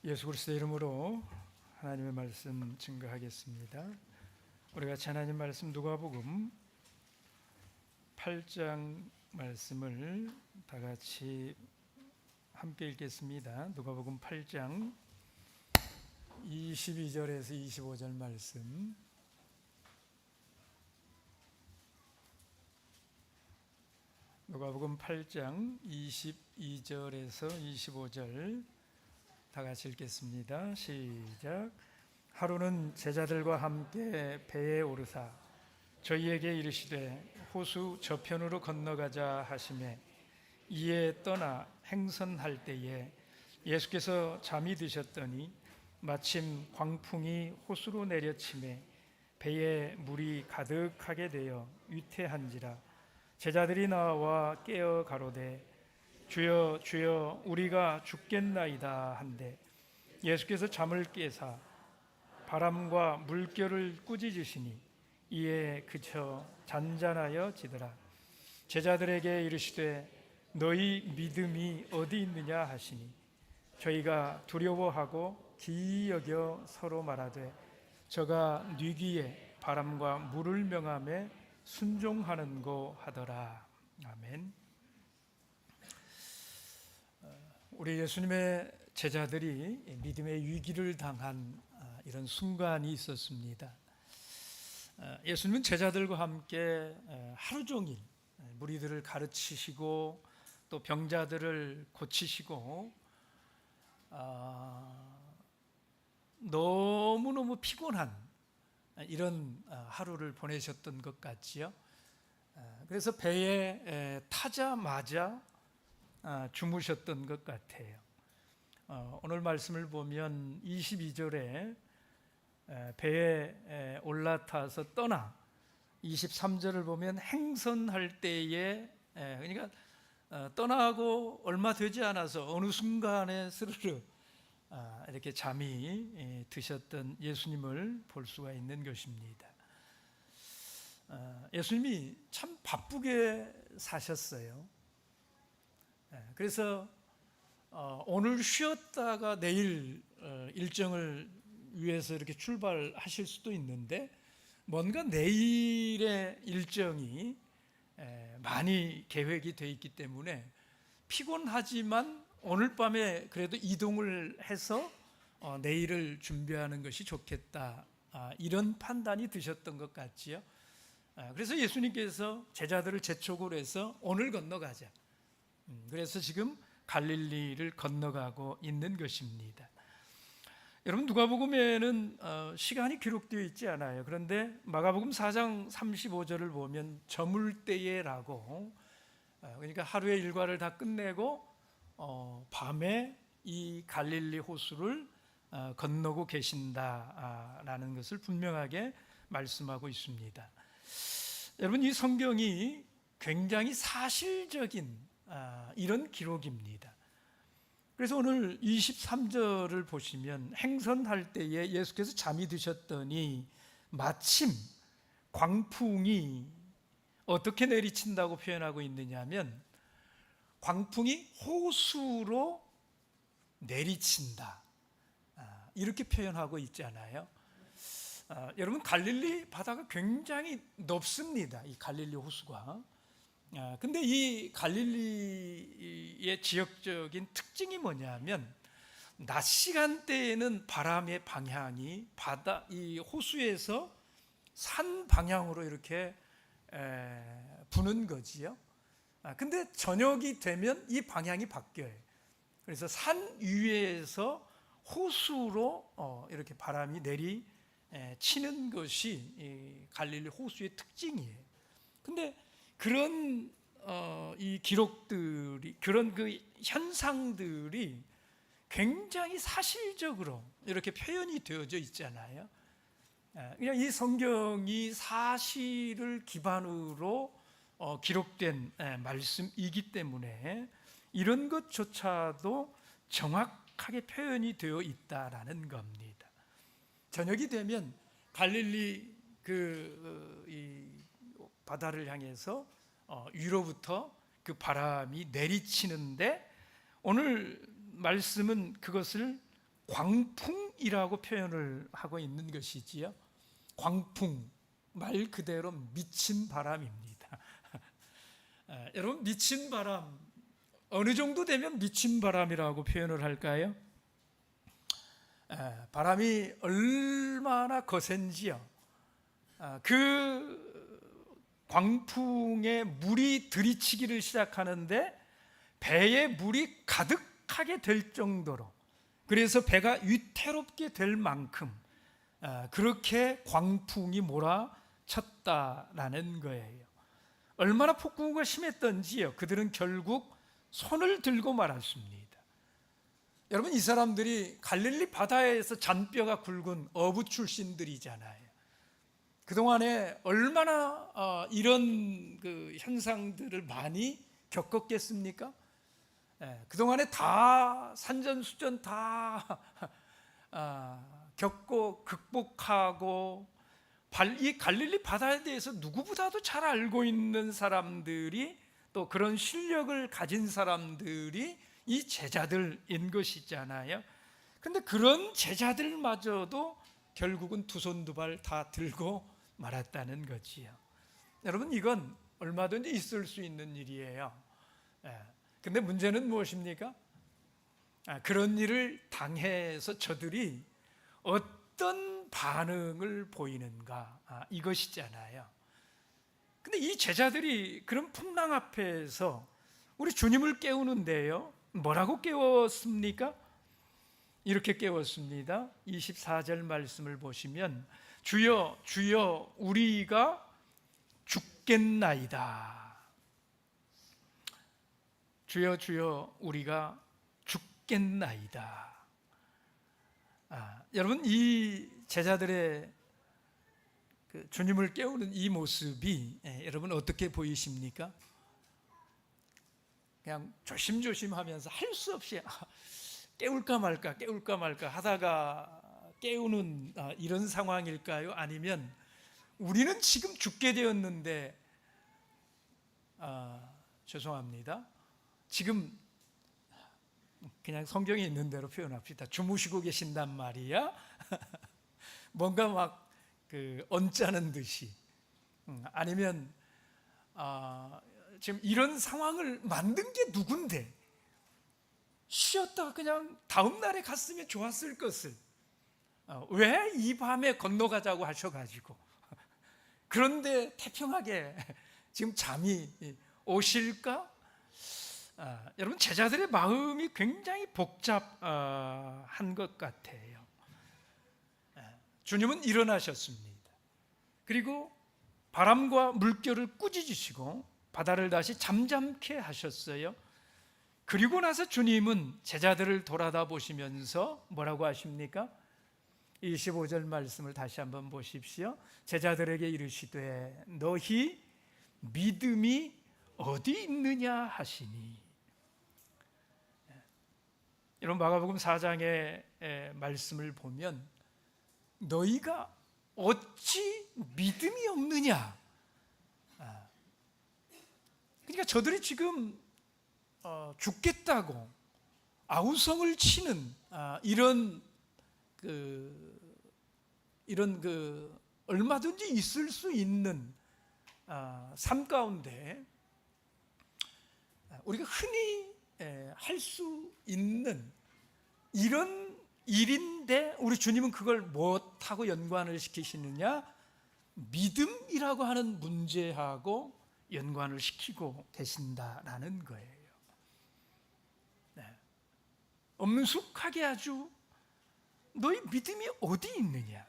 예수 그리스도의 이름으로 하나님의 말씀 증거하겠습니다. 우리 같이 하나님 말씀 누가복음 8장 말씀을 다 같이 함께 읽겠습니다. 누가복음 8장 22절에서 25절 말씀. 누가복음 8장 22절에서 25절 다 같이 읽겠습니다. 시작. 하루는 제자들과 함께 배에 오르사 저희에게 이르시되 호수 저편으로 건너가자 하시매 이에 떠나 행선할 때에 예수께서 잠이 드셨더니 마침 광풍이 호수로 내려치매 배에 물이 가득하게 되어 위태한지라 제자들이 나와 깨어 가로되 주여 주여 우리가 죽겠나이다 한데 예수께서 잠을 깨사 바람과 물결을 꾸짖으시니 이에 그쳐 잔잔하여 지더라. 제자들에게 이르시되 너희 믿음이 어디 있느냐 하시니 저희가 두려워하고 기이 여겨 서로 말하되 저가 뉘기에 바람과 물을 명함에 순종하는고 하더라. 아멘. 우리 예수님의 제자들이 믿음의 위기를 당한 이런 순간이 있었습니다. 예수님은 제자들과 함께 하루 종일 무리들을 가르치시고 또 병자들을 고치시고 너무너무 피곤한 이런 하루를 보내셨던 것 같지요. 그래서 배에 타자마자 주무셨던 것 같아요. 오늘 말씀을 보면 22절에 배에 올라타서 떠나 23절을 보면 행선할 때에 그러니까 떠나고 얼마 되지 않아서 어느 순간에 스르르 이렇게 잠이 드셨던 예수님을 볼 수가 있는 것입니다. 예수님이 참 바쁘게 사셨어요. 그래서 오늘 쉬었다가 내일 일정을 위해서 이렇게 출발하실 수도 있는데 뭔가 내일의 일정이 많이 계획이 되어 있기 때문에 피곤하지만 오늘 밤에 그래도 이동을 해서 내일을 준비하는 것이 좋겠다, 이런 판단이 드셨던 것 같지요. 그래서 예수님께서 제자들을 재촉을 해서 오늘 건너가자. 그래서 지금 갈릴리를 건너가고 있는 것입니다. 여러분, 누가복음에는 시간이 기록되어 있지 않아요. 그런데 마가복음 4장 35절을 보면 저물 때에라고, 그러니까 하루의 일과를 다 끝내고 밤에 이 갈릴리 호수를 건너고 계신다라는 것을 분명하게 말씀하고 있습니다. 여러분, 이 성경이 굉장히 사실적인 이런 기록입니다. 그래서 오늘 23절을 보시면 행선할 때에 예수께서 잠이 드셨더니 마침 광풍이 어떻게 내리친다고 표현하고 있느냐 하면 광풍이 호수로 내리친다, 이렇게 표현하고 있잖아요. 여러분, 갈릴리 바다가 굉장히 높습니다. 이 갈릴리 호수가. 근데 이 갈릴리의 지역적인 특징이 뭐냐면 낮 시간대에는 바람의 방향이 이 호수에서 산 방향으로 이렇게 부는 거지요. 근데 저녁이 되면 이 방향이 바뀌어요. 그래서 산 위에서 호수로 이렇게 바람이 치는 것이 이 갈릴리 호수의 특징이에요. 근데 그런 이 기록들이, 그런 그 현상들이 굉장히 사실적으로 이렇게 표현이 되어져 있잖아요. 그냥 이 성경이 사실을 기반으로 기록된 말씀이기 때문에 이런 것조차도 정확하게 표현이 되어 있다라는 겁니다. 저녁이 되면 갈릴리 이 바다를 향해서 위로부터 그 바람이 내리치는데 오늘 말씀은 그것을 광풍이라고 표현을 하고 있는 것이지요. 광풍, 말 그대로 미친 바람입니다. 여러분, 미친 바람, 어느 정도 되면 미친 바람이라고 표현을 할까요? 바람이 얼마나 거센지요. 그 광풍에 물이 들이치기를 시작하는데 배에 물이 가득하게 될 정도로, 그래서 배가 위태롭게 될 만큼 그렇게 광풍이 몰아쳤다라는 거예요. 얼마나 폭우가 심했던지요. 그들은 결국 손을 들고 말았습니다. 여러분, 이 사람들이 갈릴리 바다에서 잔뼈가 굵은 어부 출신들이잖아요. 그동안에 얼마나 이런 그 현상들을 많이 겪었겠습니까? 그동안에 다 산전수전 다 겪고 극복하고, 이 갈릴리 바다에 대해서 누구보다도 잘 알고 있는 사람들이, 또 그런 실력을 가진 사람들이 이 제자들인 것이잖아요. 근데 그런 제자들마저도 결국은 두 손 두 발 다 들고 말았다는 거지요. 여러분, 이건 얼마든지 있을 수 있는 일이에요. 근데 문제는 무엇입니까? 그런 일을 당해서 저들이 어떤 반응을 보이는가, 이것이잖아요. 근데 이 제자들이 그런 풍랑 앞에서 우리 주님을 깨우는데요, 뭐라고 깨웠습니까? 이렇게 깨웠습니다. 24절 말씀을 보시면, 주여 주여 우리가 죽겠나이다. 주여 주여 우리가 죽겠나이다. 여러분, 이 제자들의 그 주님을 깨우는 이 모습이 여러분 어떻게 보이십니까? 그냥 조심조심 하면서 할 수 없이 깨울까 말까 하다가 깨우는 이런 상황일까요? 아니면 우리는 지금 죽게 되었는데, 죄송합니다, 지금 그냥 성경에 있는 대로 표현합시다. 주무시고 계신단 말이야. 뭔가 막 그 언짢은 듯이, 아니면 지금 이런 상황을 만든 게 누군데 쉬었다가 그냥 다음 날에 갔으면 좋았을 것을 왜 이 밤에 건너가자고 하셔가지고 그런데 태평하게 지금 잠이 오실까? 여러분, 제자들의 마음이 굉장히 복잡한 것 같아요. 주님은 일어나셨습니다. 그리고 바람과 물결을 꾸짖으시고 바다를 다시 잠잠케 하셨어요. 그리고 나서 주님은 제자들을 돌아다 보시면서 뭐라고 하십니까? 25절 말씀을 다시 한번 보십시오. 제자들에게 이르시되 너희 믿음이 어디 있느냐 하시니. 이런 마가복음 4장의 말씀을 보면 너희가 어찌 믿음이 없느냐. 그러니까 저들이 지금 죽겠다고 아우성을 치는 이런 얼마든지 있을 수 있는 삶 가운데 우리가 흔히 할 수 있는 이런 일인데 우리 주님은 그걸 무엇하고 연관을 시키시느냐? 믿음이라고 하는 문제하고 연관을 시키고 계신다라는 거예요. 엄숙하게 아주 너희 믿음이 어디 있느냐?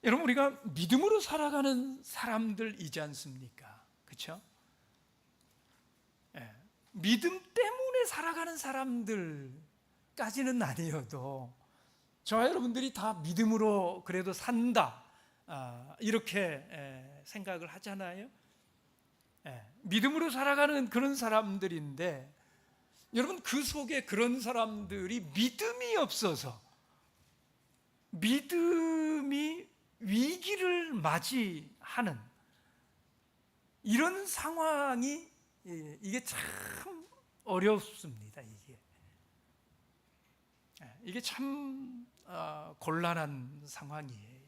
여러분, 우리가 믿음으로 살아가는 사람들이지 않습니까? 그렇죠? 믿음 때문에 살아가는 사람들까지는 아니어도 저와 여러분들이 다 믿음으로 그래도 산다, 이렇게 생각을 하잖아요. 믿음으로 살아가는 그런 사람들인데, 여러분, 그 속에 그런 사람들이 믿음이 없어서 믿음이 위기를 맞이하는 이런 상황이, 이게 참 어렵습니다. 이게 이게 참 곤란한 상황이에요.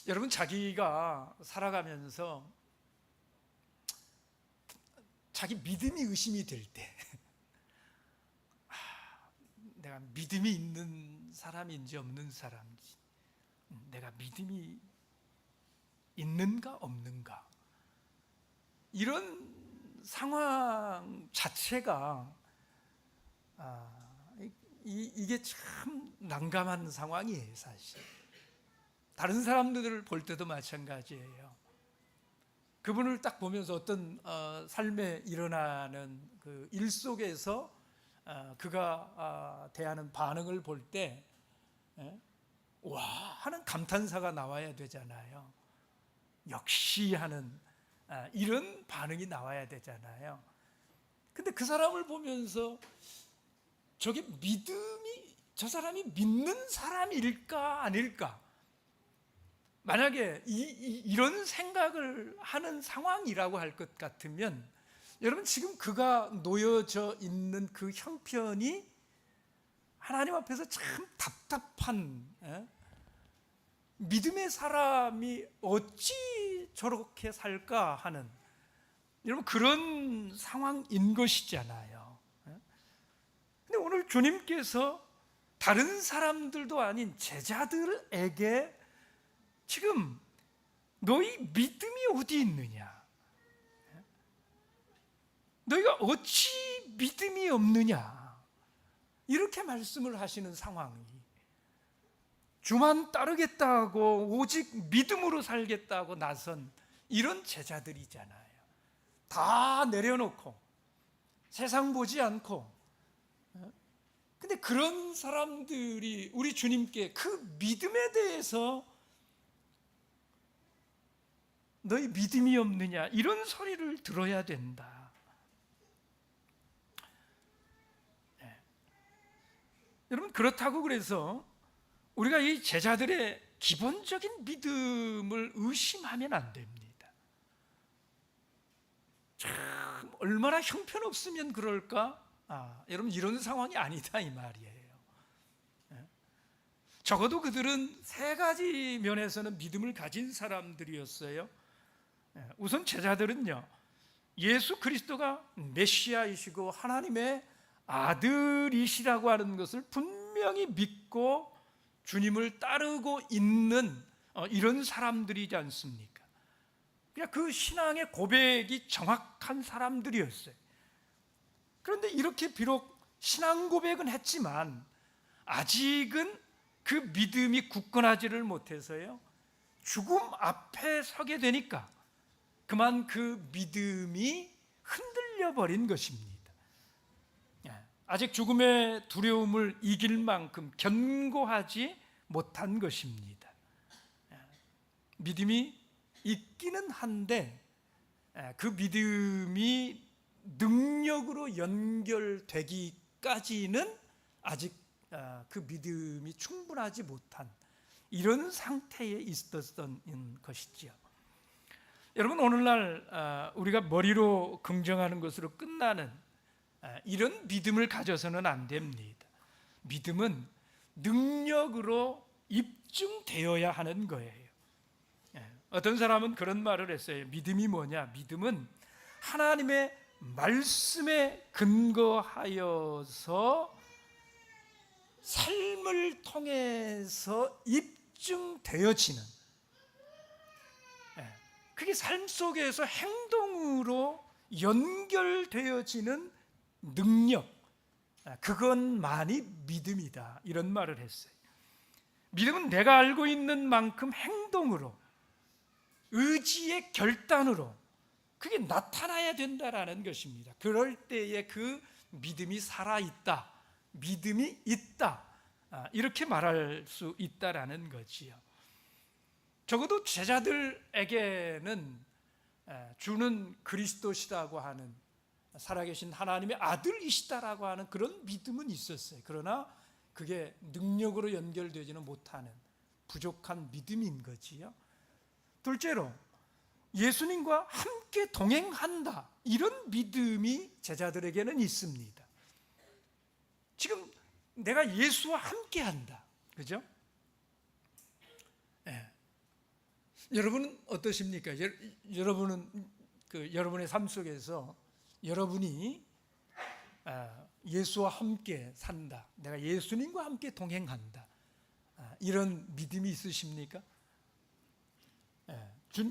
여러분, 자기가 살아가면서 자기 믿음이 의심이 될 때, 내가 믿음이 있는 사람인지 없는 사람인지, 내가 믿음이 있는가 없는가, 이런 상황 자체가 이게 참 난감한 상황이에요. 사실 다른 사람들을 볼 때도 마찬가지예요. 그분을 딱 보면서 어떤 삶에 일어나는 그 일 속에서 그가 대하는 반응을 볼 때 와 하는 감탄사가 나와야 되잖아요. 역시 하는 이런 반응이 나와야 되잖아요. 근데 그 사람을 보면서 저게 믿음이, 저 사람이 믿는 사람일까 아닐까, 만약에 이런 생각을 하는 상황이라고 할 것 같으면, 여러분 지금 그가 놓여져 있는 그 형편이 하나님 앞에서 참 답답한, 믿음의 사람이 어찌 저렇게 살까 하는, 여러분 그런 상황인 것이잖아요. 근데 오늘 주님께서 다른 사람들도 아닌 제자들에게 지금 너희 믿음이 어디 있느냐, 너희가 어찌 믿음이 없느냐, 이렇게 말씀을 하시는 상황이, 주만 따르겠다고 오직 믿음으로 살겠다고 나선 이런 제자들이잖아요. 다 내려놓고 세상 보지 않고. 근데 그런 사람들이 우리 주님께 그 믿음에 대해서 너희 믿음이 없느냐, 이런 소리를 들어야 된다. 여러분, 그렇다고 그래서 우리가 이 제자들의 기본적인 믿음을 의심하면 안 됩니다. 참 얼마나 형편없으면 그럴까? 여러분, 이런 상황이 아니다 이 말이에요. 적어도 그들은 세 가지 면에서는 믿음을 가진 사람들이었어요. 우선 제자들은요, 예수 그리스도가 메시아이시고 하나님의 아들이시라고 하는 것을 분명히 믿고 주님을 따르고 있는 이런 사람들이지 않습니까? 그냥 그 신앙의 고백이 정확한 사람들이었어요. 그런데 이렇게 비록 신앙 고백은 했지만 아직은 그 믿음이 굳건하지를 못해서요, 죽음 앞에 서게 되니까 그만 그 믿음이 흔들려 버린 것입니다. 아직 죽음의 두려움을 이길 만큼 견고하지 못한 것입니다. 믿음이 있기는 한데 그 믿음이 능력으로 연결되기까지는 아직 그 믿음이 충분하지 못한 이런 상태에 있었던 것이지요. 여러분, 오늘날 우리가 머리로 긍정하는 것으로 끝나는 이런 믿음을 가져서는 안 됩니다. 믿음은 능력으로 입증되어야 하는 거예요. 어떤 사람은 그런 말을 했어요. 믿음이 뭐냐? 믿음은 하나님의 말씀에 근거하여서 삶을 통해서 입증되어지는, 그게 삶 속에서 행동으로 연결되어지는 능력, 그것만이 믿음이다, 이런 말을 했어요. 믿음은 내가 알고 있는 만큼 행동으로, 의지의 결단으로 그게 나타나야 된다라는 것입니다. 그럴 때에 그 믿음이 살아있다, 믿음이 있다, 이렇게 말할 수 있다라는 거지요. 적어도 제자들에게는 주는 그리스도시다고 하는, 살아계신 하나님의 아들이시다라고 하는 그런 믿음은 있었어요. 그러나 그게 능력으로 연결되지는 못하는 부족한 믿음인 거지요. 둘째로, 예수님과 함께 동행한다, 이런 믿음이 제자들에게는 있습니다. 지금 내가 예수와 함께 한다. 그죠? 예. 여러분은 어떠십니까? 여러분은 여러분의 삶 속에서 여러분이 예수와 함께 산다, 내가 예수님과 함께 동행한다, 이런 믿음이 있으십니까?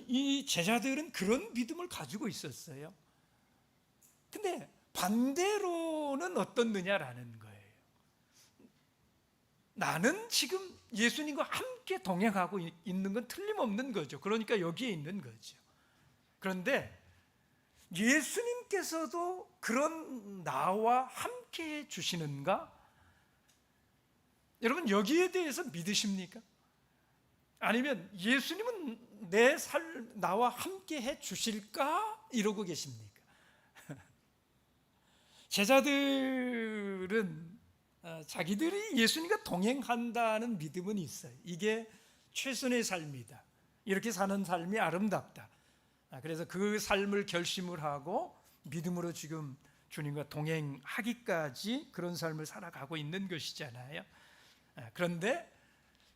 이 제자들은 그런 믿음을 가지고 있었어요. 근데 반대로는 어떻느냐라는 거예요. 나는 지금 예수님과 함께 동행하고 있는 건 틀림없는 거죠. 그러니까 여기에 있는 거죠. 그런데 예수님께서도 그런 나와 함께 해주시는가? 여러분, 여기에 대해서 믿으십니까? 아니면 예수님은 나와 함께 해주실까? 이러고 계십니까? 제자들은 자기들이 예수님과 동행한다는 믿음은 있어요. 이게 최선의 삶이다, 이렇게 사는 삶이 아름답다. 그래서 그 삶을 결심을 하고 믿음으로 지금 주님과 동행하기까지 그런 삶을 살아가고 있는 것이잖아요. 그런데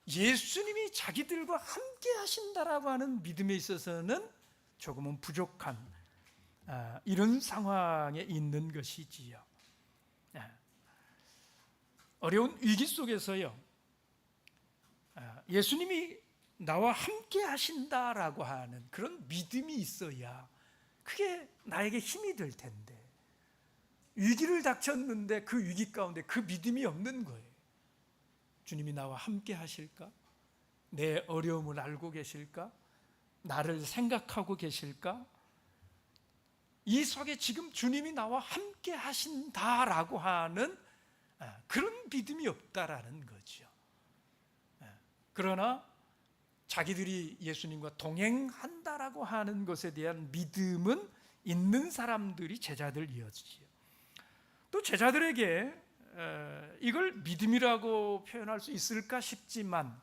예수님이 자기들과 함께 하신다라고 하는 믿음에 있어서는 조금은 부족한 이런 상황에 있는 것이지요. 어려운 위기 속에서요, 예수님이 나와 함께 하신다라고 하는 그런 믿음이 있어야 그게 나에게 힘이 될 텐데, 위기를 닥쳤는데 그 위기 가운데 그 믿음이 없는 거예요. 주님이 나와 함께 하실까? 내 어려움을 알고 계실까? 나를 생각하고 계실까? 이 속에 지금 주님이 나와 함께 하신다라고 하는 그런 믿음이 없다라는 거죠. 그러나 자기들이 예수님과 동행한다라고 하는 것에 대한 믿음은 있는 사람들이 제자들이었지요. 또 제자들에게 이걸 믿음이라고 표현할 수 있을까 싶지만,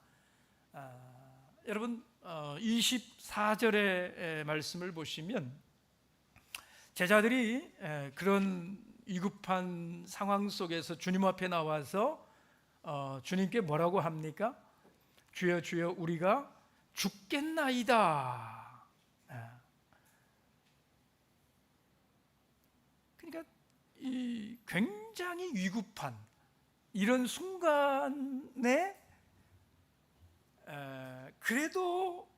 여러분 24절의 말씀을 보시면 제자들이 그런 위급한 상황 속에서 주님 앞에 나와서 주님께 뭐라고 합니까? 주여 주여 우리가 죽겠나이다. 그러니까 이 굉장히 위급한 이런 순간에 그래도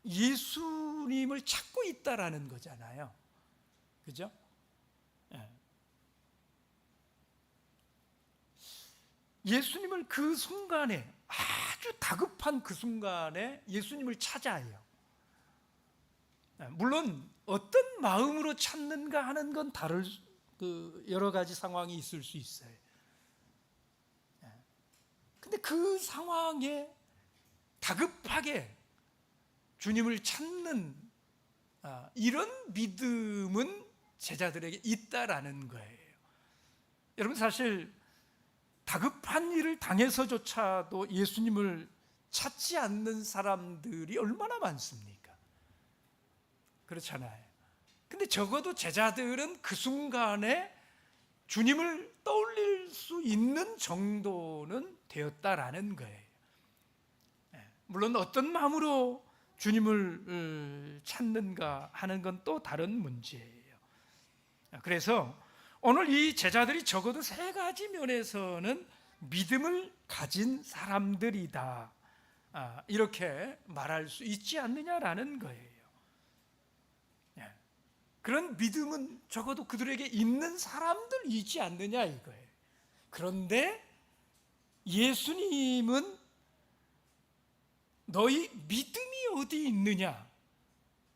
예수님을 찾고 있다라는 거잖아요. 그죠? 예수님을 그 순간에, 아주 다급한 그 순간에 예수님을 찾아요. 물론 어떤 마음으로 찾는가 하는 건 다를 여러 가지 상황이 있을 수 있어요. 근데 그 상황에 다급하게 주님을 찾는 이런 믿음은 제자들에게 있다라는 거예요. 여러분, 사실 다급한 일을 당해서조차도 예수님을 찾지 않는 사람들이 얼마나 많습니까? 그렇잖아요. 근데 적어도 제자들은 그 순간에 주님을 떠올릴 수 있는 정도는 되었다라는 거예요. 물론 어떤 마음으로 주님을 찾는가 하는 건 또 다른 문제예요. 그래서 오늘 이 제자들이 적어도 세 가지 면에서는 믿음을 가진 사람들이다, 이렇게 말할 수 있지 않느냐라는 거예요. 그런 믿음은 적어도 그들에게 있는 사람들이지 않느냐 이거예요. 그런데 예수님은 너희 믿음이 어디 있느냐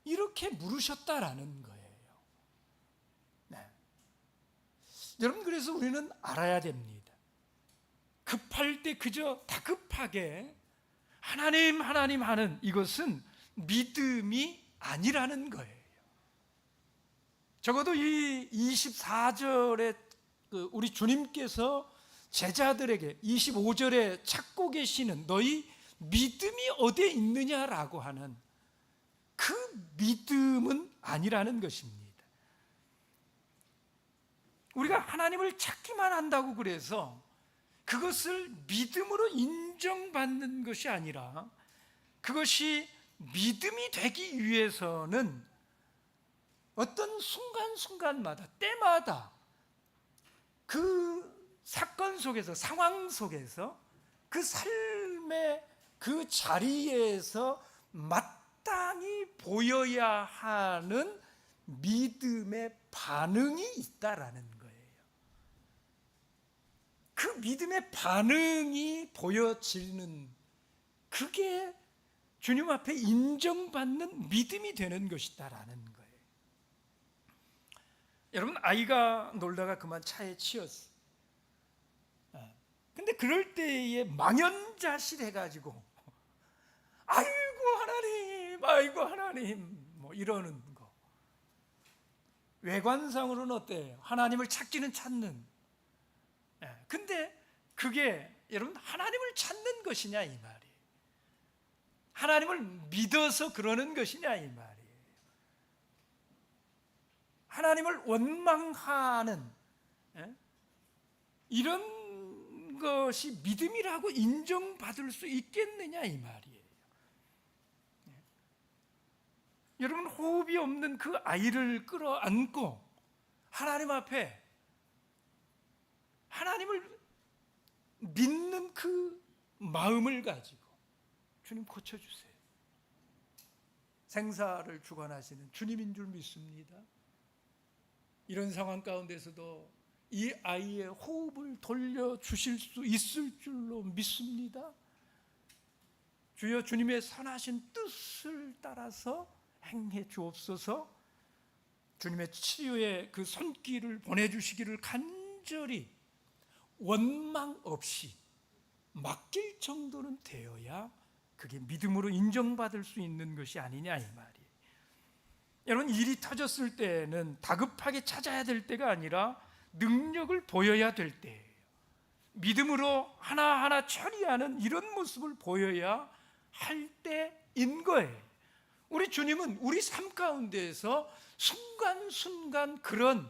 이렇게 물으셨다라는 거예요. 여러분, 그래서 우리는 알아야 됩니다. 급할 때 그저 다급하게 하나님 하나님 하는 이것은 믿음이 아니라는 거예요. 적어도 이 24절에 우리 주님께서 제자들에게 25절에 찾고 계시는 너희 믿음이 어디에 있느냐라고 하는 그 믿음은 아니라는 것입니다. 우리가 하나님을 찾기만 한다고 그래서 그것을 믿음으로 인정받는 것이 아니라, 그것이 믿음이 되기 위해서는 어떤 순간순간마다, 때마다 그 사건 속에서, 상황 속에서, 그 삶의 그 자리에서 마땅히 보여야 하는 믿음의 반응이 있다라는 거예요. 그 믿음의 반응이 보여지는, 그게 주님 앞에 인정받는 믿음이 되는 것이다라는 거예요. 여러분, 아이가 놀다가 그만 차에 치였어. 근데 그럴 때에 망연자실해가지고 아이고 하나님 뭐 이러는 거, 외관상으로는 어때요? 하나님을 찾기는 찾는. 근데 그게 여러분 하나님을 찾는 것이냐 이 말이에요. 하나님을 믿어서 그러는 것이냐 이 말이에요. 하나님을 원망하는 이런 것이 믿음이라고 인정받을 수 있겠느냐 이 말이에요. 여러분, 호흡이 없는 그 아이를 끌어안고 하나님 앞에 하나님을 믿는 그 마음을 가지고 주님 고쳐주세요. 생사를 주관하시는 주님인 줄 믿습니다. 이런 상황 가운데서도 이 아이의 호흡을 돌려주실 수 있을 줄로 믿습니다. 주여, 주님의 선하신 뜻을 따라서 행해 주옵소서. 주님의 치유의 그 손길을 보내주시기를 간절히 원망 없이 맡길 정도는 되어야 그게 믿음으로 인정받을 수 있는 것이 아니냐 이 말이에요. 여러분, 일이 터졌을 때는 다급하게 찾아야 될 때가 아니라 능력을 보여야 될 때예요. 믿음으로 하나하나 처리하는 이런 모습을 보여야 할 때인 거예요. 우리 주님은 우리 삶 가운데에서 순간순간 그런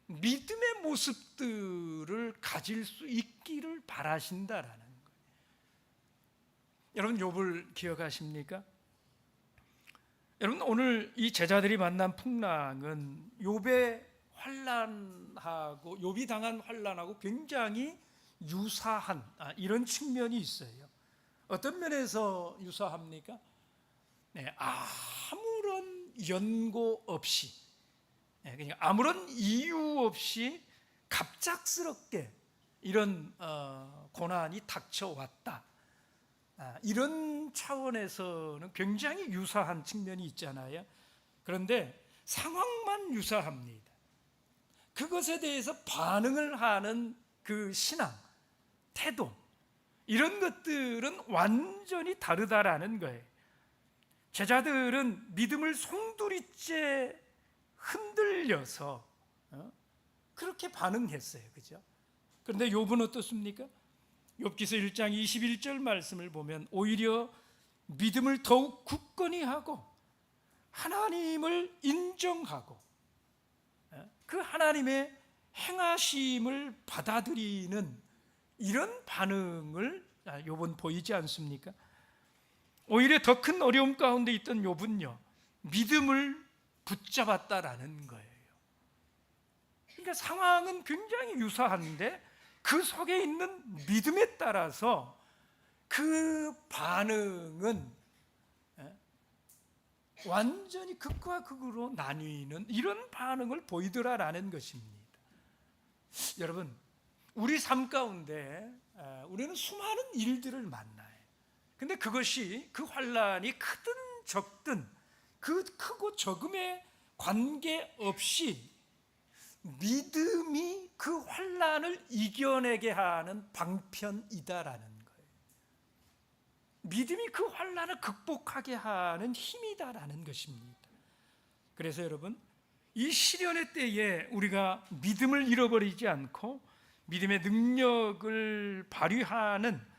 믿음의 모습들을 가질 수 있기를 바라신다라는 거예요. 여러분, 욥을 기억하십니까? 여러분, 오늘 이 제자들이 만난 풍랑은 욥의 환난하고, 욥이 당한 환난하고 굉장히 유사한 이런 측면이 있어요. 어떤 면에서 유사합니까? 아무런 연고 없이, 그러니까 아무런 이유 없이 갑작스럽게 이런 고난이 닥쳐왔다. 이런 차원에서는 굉장히 유사한 측면이 있잖아요. 그런데 상황만 유사합니다. 그것에 대해서 반응을 하는 그 신앙, 태도, 이런 것들은 완전히 다르다라는 거예요. 제자들은 믿음을 송두리째 흔들려서 그렇게 반응했어요. 그죠? 그런데 욥은 어떻습니까? 욥기서 1장 21절 말씀을 보면 오히려 믿음을 더욱 굳건히 하고 하나님을 인정하고 그 하나님의 행하심을 받아들이는 이런 반응을 욥은 보이지 않습니까? 오히려 더 큰 어려움 가운데 있던 욥은요, 믿음을 붙잡았다라는 거예요. 그러니까 상황은 굉장히 유사한데 그 속에 있는 믿음에 따라서 그 반응은 완전히 극과 극으로 나뉘는 이런 반응을 보이더라라는 것입니다. 여러분, 우리 삶 가운데 우리는 수많은 일들을 만나요. 근데 그것이, 그 환난이 크든 적든 그 크고 적음에 관계없이 믿음이 그 환난을 이겨내게 하는 방편이다라는 거예요. 믿음이 그 환난을 극복하게 하는 힘이다라는 것입니다. 그래서 여러분, 이 시련의 때에 우리가 믿음을 잃어버리지 않고 믿음의 능력을 발휘하는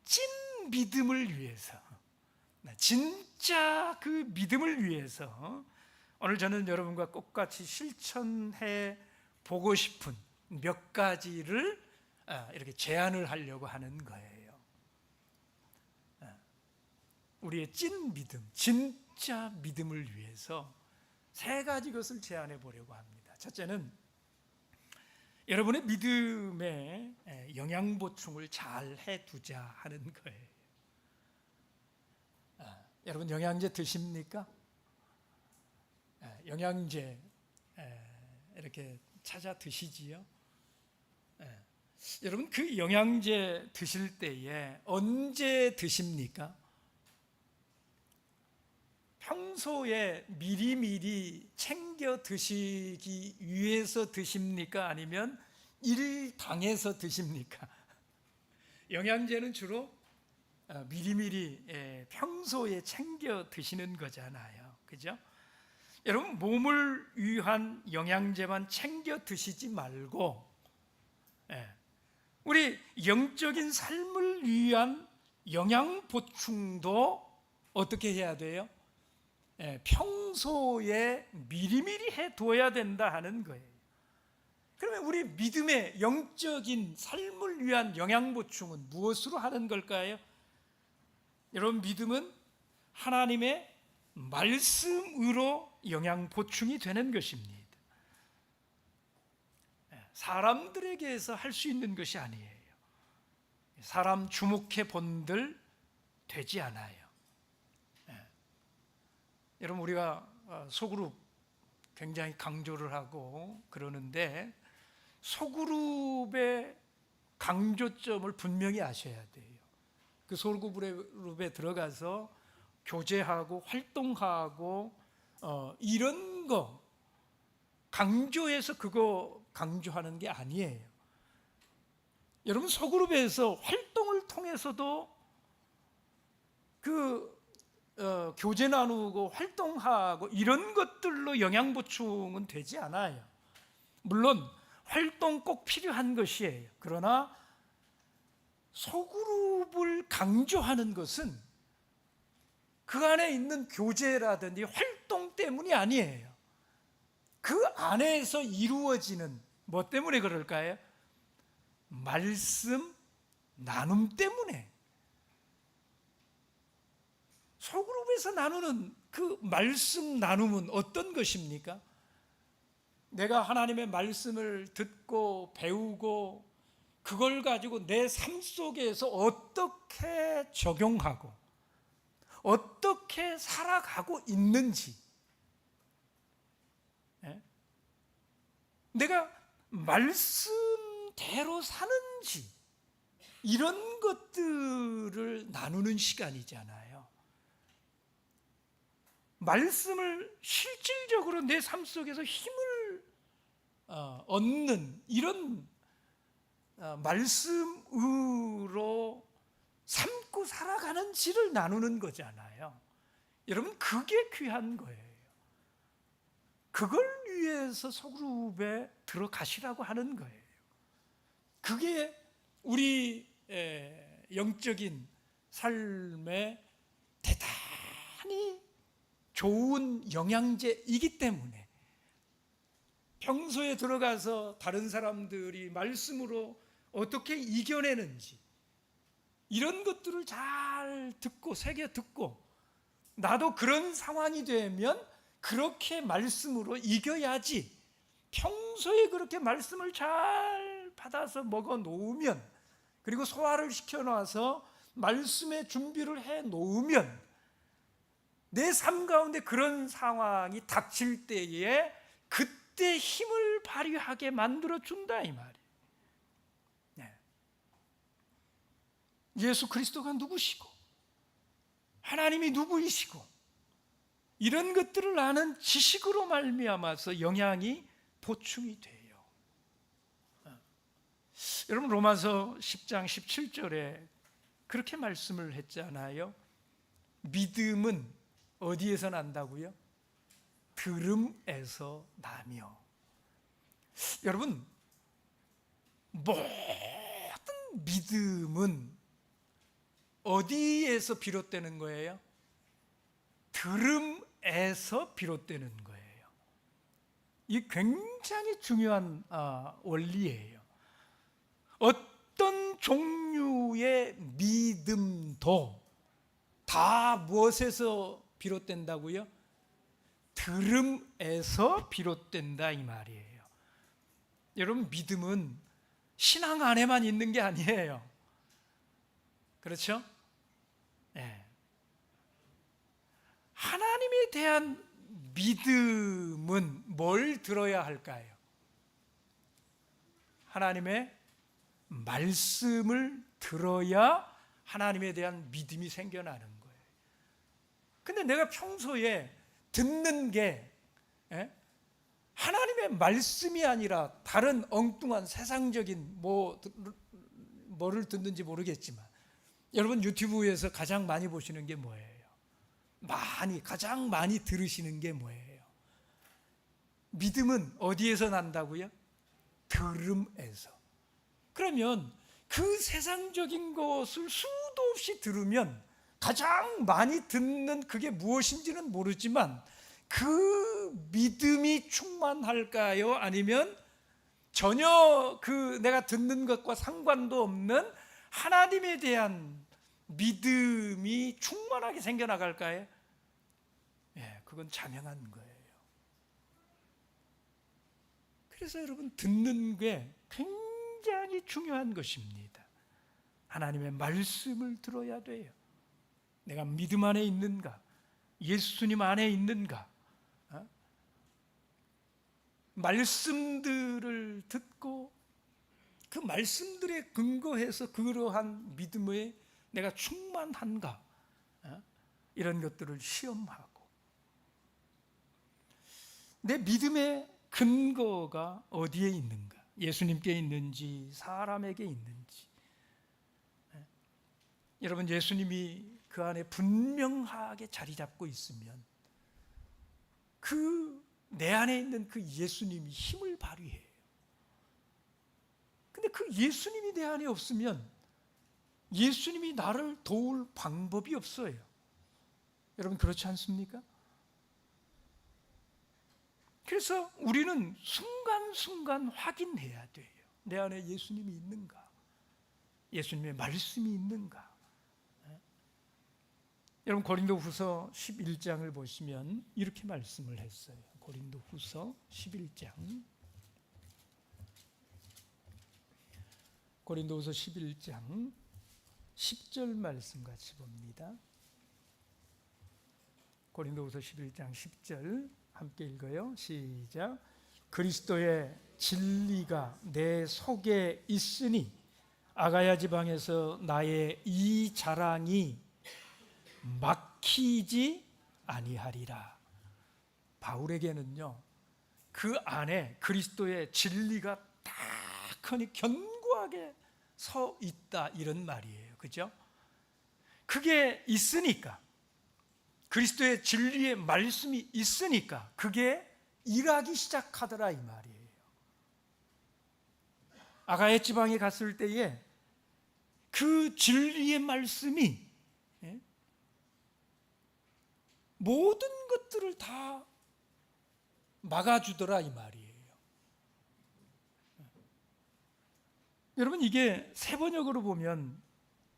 찐 믿음을 위해서, 진짜 그 믿음을 위해서 오늘 저는 여러분과 똑같이 실천해 보고 싶은 몇 가지를 이렇게 제안을 하려고 하는 거예요. 우리의 찐 믿음, 진짜 믿음을 위해서 세 가지 것을 제안해 보려고 합니다. 첫째는 여러분의 믿음에 영양 보충을 잘 해두자 하는 거예요. 여러분 영양제 드십니까? 영양제 이렇게 찾아 드시지요? 여러분 그 영양제 드실 때에 언제 드십니까? 평소에 미리미리 챙겨 드시기 위해서 드십니까? 아니면 일당해서 드십니까? 영양제는 주로 미리미리 평소에 챙겨 드시는 거잖아요. 그죠? 여러분 몸을 위한 영양제만 챙겨 드시지 말고 우리 영적인 삶을 위한 영양 보충도 어떻게 해야 돼요? 평소에 미리미리 해둬야 된다 하는 거예요. 그러면 우리 믿음의 영적인 삶을 위한 영양 보충은 무엇으로 하는 걸까요? 여러분 믿음은 하나님의 말씀으로 영양 보충이 되는 것입니다. 사람들에게서 할 수 있는 것이 아니에요. 사람 주목해 본들 되지 않아요. 여러분 우리가 소그룹 굉장히 강조를 하고 그러는데 소그룹의 강조점을 분명히 아셔야 돼요. 그 소그룹에 들어가서 교제하고 활동하고 이런 거 강조해서 그거 강조하는 게 아니에요. 여러분 소그룹에서 활동을 통해서도 교제 나누고 활동하고 이런 것들로 영양 보충은 되지 않아요. 물론 활동 꼭 필요한 것이에요. 그러나 소그룹을 강조하는 것은 그 안에 있는 교제라든지 활동 때문이 아니에요. 그 안에서 이루어지는 뭐 때문에 그럴까요? 말씀 나눔 때문에. 소그룹에서 나누는 그 말씀 나눔은 어떤 것입니까? 내가 하나님의 말씀을 듣고 배우고 그걸 가지고 내 삶 속에서 어떻게 적용하고 어떻게 살아가고 있는지, 내가 말씀대로 사는지 이런 것들을 나누는 시간이잖아요. 말씀을 실질적으로 내 삶 속에서 힘을 얻는 이런 말씀으로 삶고 살아가는지를 나누는 거잖아요. 여러분 그게 귀한 거예요. 그걸 위해서 소그룹에 들어가시라고 하는 거예요. 그게 우리 영적인 삶에 대단히 좋은 영양제이기 때문에 평소에 들어가서 다른 사람들이 말씀으로 어떻게 이겨내는지 이런 것들을 잘 듣고 새겨 듣고 나도 그런 상황이 되면 그렇게 말씀으로 이겨야지, 평소에 그렇게 말씀을 잘 받아서 먹어 놓으면 그리고 소화를 시켜 놔서 말씀의 준비를 해 놓으면 내 삶 가운데 그런 상황이 닥칠 때에 그때 힘을 발휘하게 만들어 준다 이 말이에요. 네. 예수 그리스도가 누구시고 하나님이 누구이시고 이런 것들을 아는 지식으로 말미암아서 영양이 보충이 돼요. 여러분 로마서 10장 17절에 그렇게 말씀을 했잖아요. 믿음은 어디에서 난다고요? 들음에서 나며. 여러분 모든 믿음은 어디에서 비롯되는 거예요? 들음에서 비롯되는 거예요. 이 굉장히 중요한 원리예요. 어떤 종류의 믿음도 다 무엇에서 비롯된다고요? 들음에서 비롯된다 이 말이에요. 여러분, 믿음은 신앙 안에만 있는 게 아니에요. 그렇죠? 네. 하나님에 대한 믿음은 뭘 들어야 할까요? 하나님의 말씀을 들어야 하나님에 대한 믿음이 생겨나는 거예요. 근데 내가 평소에 듣는 게 하나님의 말씀이 아니라 다른 엉뚱한 세상적인 뭐를 듣는지 모르겠지만, 여러분 유튜브에서 가장 많이 보시는 게 뭐예요? 가장 많이 들으시는 게 뭐예요? 믿음은 어디에서 난다고요? 들음에서. 그러면 그 세상적인 것을 수도 없이 들으면 가장 많이 듣는 그게 무엇인지는 모르지만 그 믿음이 충만할까요? 아니면 전혀 내가 듣는 것과 상관도 없는 하나님에 대한 믿음이 충만하게 생겨나갈까요? 그건 자명한 거예요. 그래서 여러분, 듣는 게 굉장히 중요한 것입니다. 하나님의 말씀을 들어야 돼요. 내가 믿음 안에 있는가? 예수님 안에 있는가? 말씀들을 듣고 그 말씀들에 근거해서 그러한 믿음에 내가 충만한가? 이런 것들을 시험하고, 내 믿음의 근거가 어디에 있는가? 예수님께 있는지 사람에게 있는지. 여러분, 예수님이 그 안에 분명하게 자리 잡고 있으면 내 안에 있는 그 예수님이 힘을 발휘해요. 근데 그 예수님이 내 안에 없으면 예수님이 나를 도울 방법이 없어요. 여러분, 그렇지 않습니까? 그래서 우리는 순간순간 확인해야 돼요. 내 안에 예수님이 있는가? 예수님의 말씀이 있는가? 여러분, 고린도후서 11장을 보시면 이렇게 말씀을 했어요. 고린도후서 11장. 고린도후서 11장 10절 말씀 같이 봅니다. 고린도후서 11장 10절 함께 읽어요. 시작. 그리스도의 진리가 내 속에 있으니 아가야 지방에서 나의 이 자랑이 막히지 아니하리라. 바울에게는요, 그 안에 그리스도의 진리가 딱 견고하게 서 있다, 이런 말이에요. 그죠? 그게 있으니까, 그리스도의 진리의 말씀이 있으니까 그게 일하기 시작하더라, 이 말이에요. 아가야 지방에 갔을 때에 그 진리의 말씀이 모든 것들을 다 막아주더라, 이 말이에요. 여러분, 이게 세번역으로 보면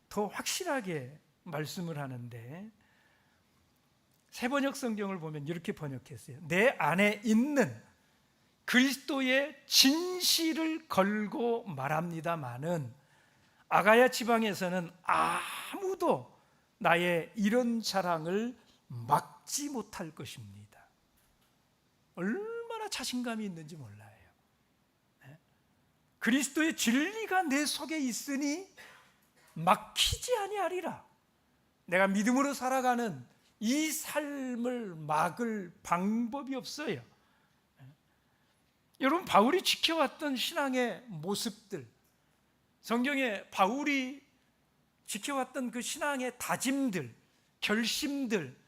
더 확실하게 말씀을 하는데, 세번역 성경을 보면 이렇게 번역했어요. 내 안에 있는 그리스도의 진실을 걸고 말합니다마는 아가야 지방에서는 아무도 나의 이런 자랑을 막지 못할 것입니다. 얼마나 자신감이 있는지 몰라요. 그리스도의 진리가 내 속에 있으니 막히지 아니하리라. 내가 믿음으로 살아가는 이 삶을 막을 방법이 없어요. 여러분, 바울이 지켜왔던 신앙의 모습들, 성경에 바울이 지켜왔던 그 신앙의 다짐들, 결심들,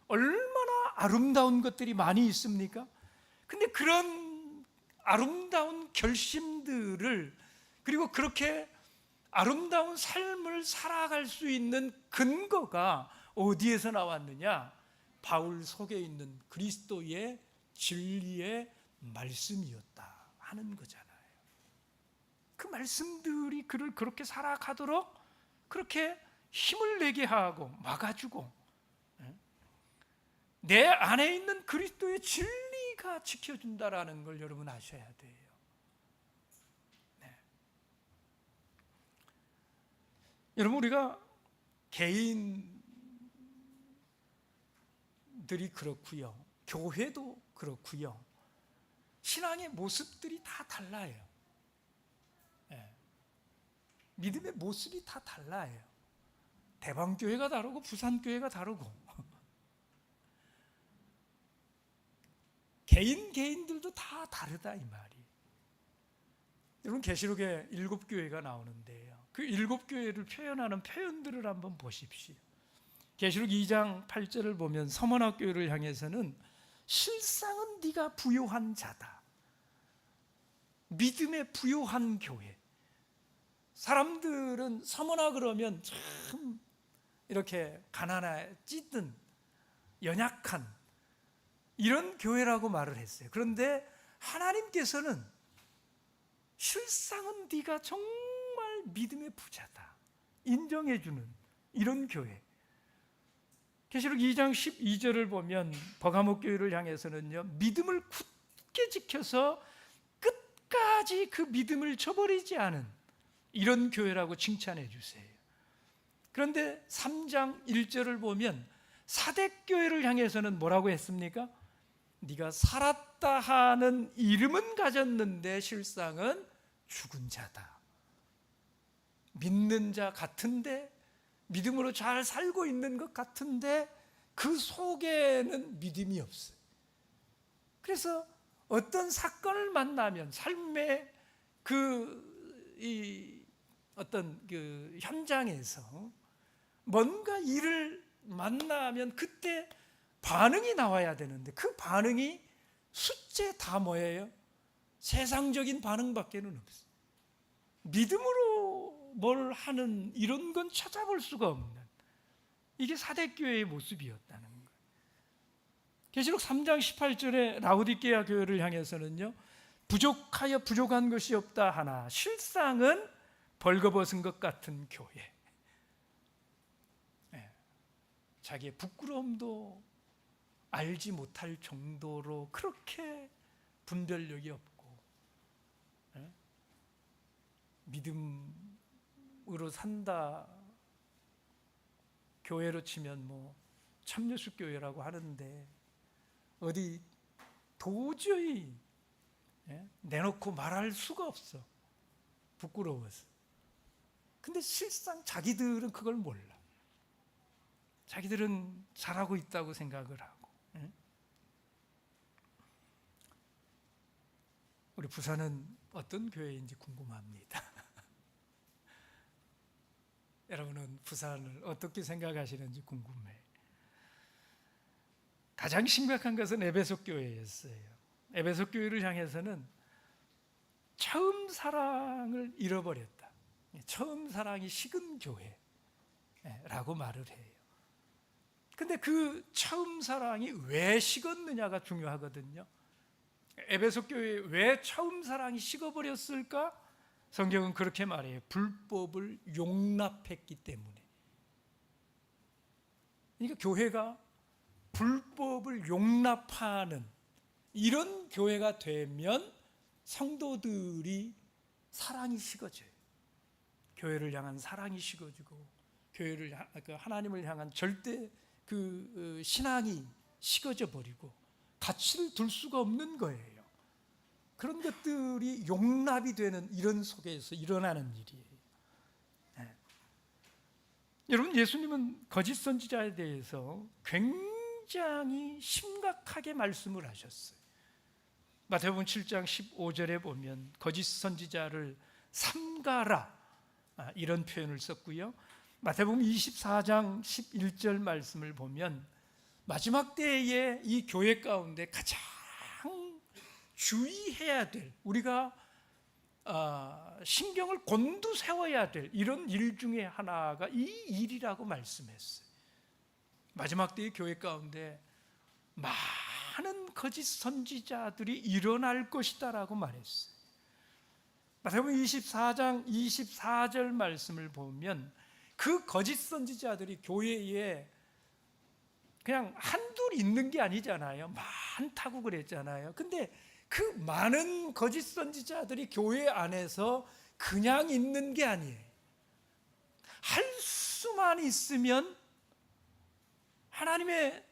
얼마나 아름다운 것들이 많이 있습니까? 근데 그런 아름다운 결심들을, 그리고 그렇게 아름다운 삶을 살아갈 수 있는 근거가 어디에서 나왔느냐? 바울 속에 있는 그리스도의 진리의 말씀이었다 하는 거잖아요. 그 말씀들이 그를 그렇게 살아가도록 그렇게 힘을 내게 하고 막아주고 내 안에 있는 그리스도의 진리가 지켜준다라는 걸 여러분 아셔야 돼요. 네. 여러분, 우리가 개인들이 그렇고요, 교회도 그렇고요, 신앙의 모습들이 다 달라요. 네. 믿음의 모습이 다 달라요. 대방교회가 다르고 부산교회가 다르고 개인들도 다 다르다 이 말이에요. 여러분, 계시록에 7교회가 나오는데요, 그 7교회를 표현하는 표현들을 한번 보십시오. 계시록 2장 8절을 보면 서머나 교회를 향해서는 실상은 네가 부요한 자다, 믿음에 부요한 교회. 사람들은 서머나 그러면 참 이렇게 가난해 찌든 연약한 이런 교회라고 말을 했어요. 그런데 하나님께서는 실상은 네가 정말 믿음의 부자다 인정해주는 이런 교회. 계시록 2장 12절을 보면 버가모 교회를 향해서는요, 믿음을 굳게 지켜서 끝까지 그 믿음을 저버리지 않은 이런 교회라고 칭찬해 주세요. 그런데 3장 1절을 보면 사대교회를 향해서는 뭐라고 했습니까? 네가 살았다 하는 이름은 가졌는데 실상은 죽은 자다. 믿는 자 같은데, 믿음으로 잘 살고 있는 것 같은데 그 속에는 믿음이 없어요. 그래서 어떤 사건을 만나면 삶의 어떤 그 현장에서 뭔가 일을 만나면 그때 반응이 나와야 되는데 그 반응이 숫째 다 뭐예요? 세상적인 반응밖에는 없어요. 믿음으로 뭘 하는 이런 건 찾아볼 수가 없는, 이게 사대교회의 모습이었다는 거예요. 계시록 3장 18절에 라오디게아 교회를 향해서는요, 부족하여 부족한 것이 없다 하나 실상은 벌거벗은 것 같은 교회. 자기의 부끄러움도 알지 못할 정도로 그렇게 분별력이 없고 믿음으로 산다, 교회로 치면 뭐 참여수 교회라고 하는데 어디 도저히 내놓고 말할 수가 없어, 부끄러워서. 근데 실상 자기들은 그걸 몰라. 자기들은 잘하고 있다고 생각을 하고. 우리 부산은 어떤 교회인지 궁금합니다. 여러분은 부산을 어떻게 생각하시는지 궁금해요. 가장 심각한 것은 에베소 교회였어요. 에베소 교회를 향해서는 처음 사랑을 잃어버렸다, 처음 사랑이 식은 교회라고 말을 해요. 근데 그 처음 사랑이 왜 식었느냐가 중요하거든요. 에베소 교회에 왜 처음 사랑이 식어버렸을까? 성경은 그렇게 말해요. 불법을 용납했기 때문에. 그러니까 교회가 불법을 용납하는 이런 교회가 되면 성도들이 사랑이 식어져요. 교회를 향한 사랑이 식어지고 하나님을 향한 절대 그 신앙이 식어져 버리고 가치를 둘 수가 없는 거예요. 그런 것들이 용납이 되는 이런 속에서 일어나는 일이에요. 여러분, 예수님은 거짓 선지자에 대해서 굉장히 심각하게 말씀을 하셨어요. 마태복음 7장 15절에 보면 거짓 선지자를 삼가라, 이런 표현을 썼고요. 마태복음 24장 11절 말씀을 보면 마지막 때에 이 교회 가운데 가장 주의해야 될, 우리가 신경을 곤두세워야 될 이런 일 중에 하나가 이 일이라고 말씀했어요. 마지막 때의 교회 가운데 많은 거짓 선지자들이 일어날 것이다라고 말했어요. 마태복음 24장 24절 말씀을 보면 그 거짓 선지자들이 교회에 그냥 한둘 있는 게 아니잖아요. 많다고 그랬잖아요. 근데 그 많은 거짓 선지자들이 교회 안에서 그냥 있는 게 아니에요. 할 수만 있으면 하나님의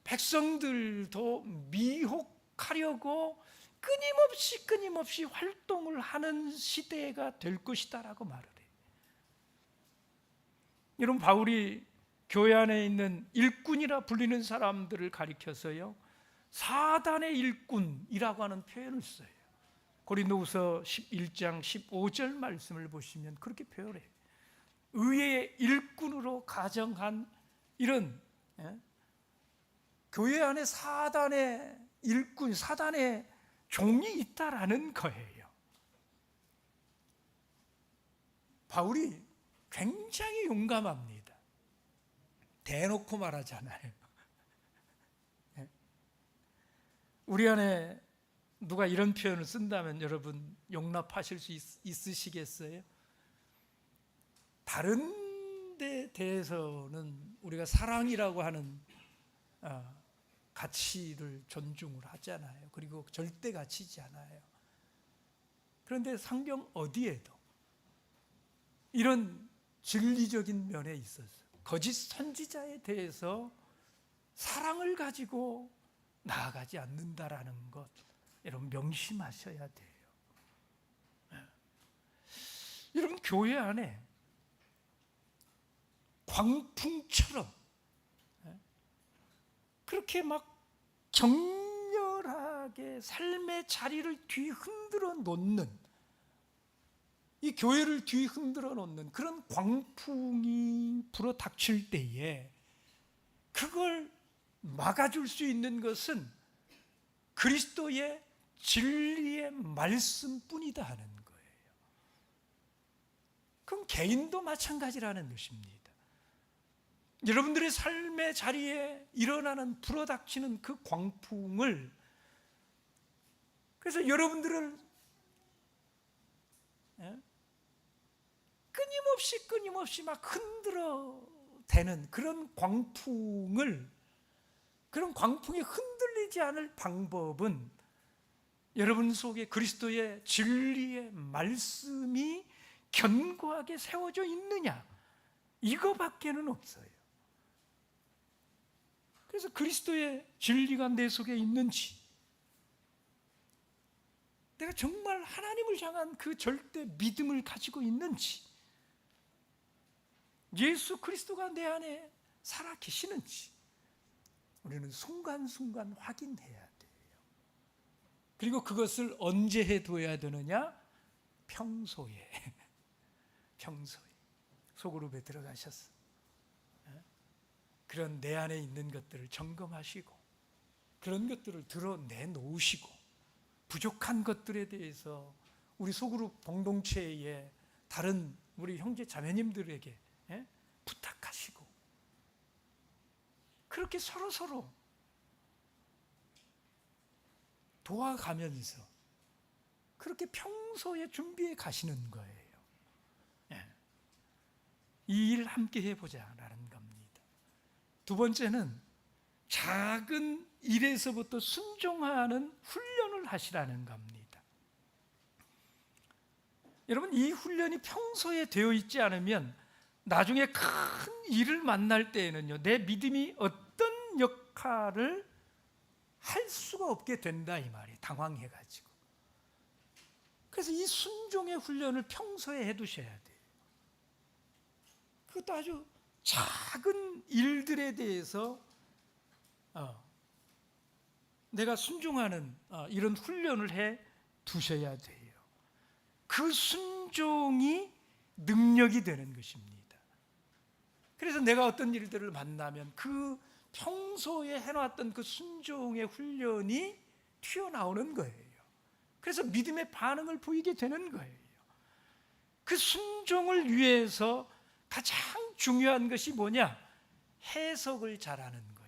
백성들도 미혹하려고 끊임없이 활동을 하는 시대가 될 것이다라고 말을 해요. 여러분, 바울이 교회 안에 있는 일꾼이라 불리는 사람들을 가리켜서요, 사단의 일꾼이라고 하는 표현을 써요. 고린도후서 11장 15절 말씀을 보시면 그렇게 표현해요. 의의 일꾼으로 가정한 이런 교회 안에 사단의 일꾼, 사단의 종이 있다라는 거예요. 바울이 굉장히 용감합니다. 대놓고 말하잖아요. 우리 안에 누가 이런 표현을 쓴다면 여러분 용납하실 수 있으시겠어요? 다른 데 대해서는 우리가 사랑이라고 하는 가치를 존중을 하잖아요. 그리고 절대 가치지 않아요. 그런데 성경 어디에도 이런 진리적인 면에 있어서 거짓 선지자에 대해서 사랑을 가지고 나아가지 않는다라는 것, 여러분 명심하셔야 돼요. 여러분, 교회 안에 광풍처럼 그렇게 막 격렬하게 삶의 자리를 뒤흔들어 놓는, 이 교회를 뒤흔들어 놓는 그런 광풍이 불어 닥칠 때에 그걸 막아줄 수 있는 것은 그리스도의 진리의 말씀뿐이다 하는 거예요. 그럼 개인도 마찬가지라는 것입니다. 여러분들의 삶의 자리에 일어나는 불어닥치는 그 광풍을, 그래서 여러분들을 끊임없이 막 흔들어 대는 그런 광풍을, 그런 광풍에 흔들리지 않을 방법은 여러분 속에 그리스도의 진리의 말씀이 견고하게 세워져 있느냐, 이거밖에는 없어요. 그래서 그리스도의 진리가 내 속에 있는지, 내가 정말 하나님을 향한 그 절대 믿음을 가지고 있는지, 예수 그리스도가 내 안에 살아 계시는지 우리는 순간순간 확인해야 돼요. 그리고 그것을 언제 해둬야 되느냐? 평소에 소그룹에 들어가셔서 그런 내 안에 있는 것들을 점검하시고 그런 것들을 드러내 놓으시고 부족한 것들에 대해서 우리 소그룹 공동체의 다른 우리 형제 자매님들에게 부탁하시고 그렇게 서로 도와가면서 그렇게 평소에 준비해 가시는 거예요. 이 일 함께 해보자라는 겁니다. 두 번째는 작은 일에서부터 순종하는 훈련을 하시라는 겁니다. 여러분, 이 훈련이 평소에 되어 있지 않으면 나중에 큰 일을 만날 때에는요, 내 믿음이 어떤 역할을 할 수가 없게 된다 이 말이에요. 당황해가지고. 그래서 이 순종의 훈련을 평소에 해두셔야 돼요. 그것도 아주 작은 일들에 대해서 내가 순종하는 이런 훈련을 해 두셔야 돼요. 그 순종이 능력이 되는 것입니다. 그래서 내가 어떤 일들을 만나면 그 평소에 해놨던 그 순종의 훈련이 튀어나오는 거예요. 그래서 믿음의 반응을 보이게 되는 거예요. 그 순종을 위해서 가장 중요한 것이 뭐냐? 해석을 잘하는 거예요.